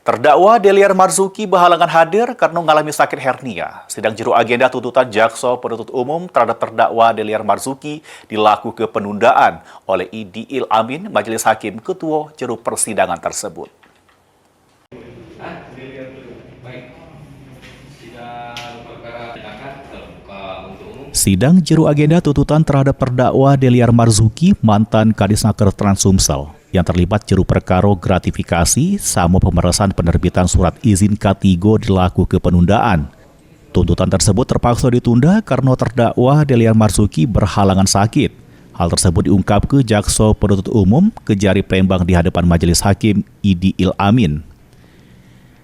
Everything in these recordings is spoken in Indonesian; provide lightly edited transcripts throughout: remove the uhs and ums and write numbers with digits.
Terdakwa Deliar Marzuki berhalangan hadir karena mengalami sakit hernia. Sidang juru agenda tuntutan jaksa penuntut umum terhadap terdakwa Deliar Marzuki dilakukan penundaan oleh Idiil Amin, Majelis Hakim Ketua Juru Persidangan tersebut. Sidang juru agenda tuntutan terhadap terdakwa Deliar Marzuki, mantan Kadisnaker Trans Sumsel, yang terlibat juru perkara gratifikasi sama pemerasan penerbitan surat izin K3 dilakukan penundaan. Tuntutan tersebut terpaksa ditunda karena terdakwa Deliar Marzuki berhalangan sakit. Hal tersebut diungkap ke jaksa penuntut umum Kejari Palembang di hadapan Majelis Hakim Idiil Amin.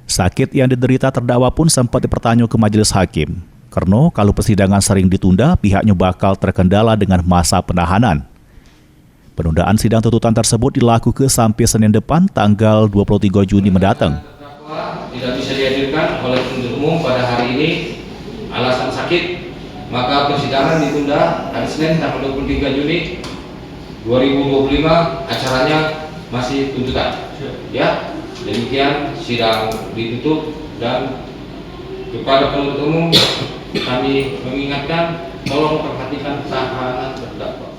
Sakit yang diderita terdakwa pun sempat dipertanya ke Majelis Hakim, karena kalau persidangan sering ditunda, pihaknya bakal terkendala dengan masa penahanan. Penundaan sidang tuntutan tersebut dilakukan sampai Senin depan tanggal 23 Juni mendatang. Tidak bisa dihadirkan oleh penuntut umum pada hari ini alasan sakit, maka persidangan ditunda hari Senin tanggal 23 Juni 2025, acaranya masih tuntutan. Ya, demikian sidang ditutup dan kepada penuntut umum kami mengingatkan tolong perhatikan tahanan terdakwa.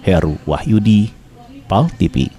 Heru Wahyudi, PAL TV.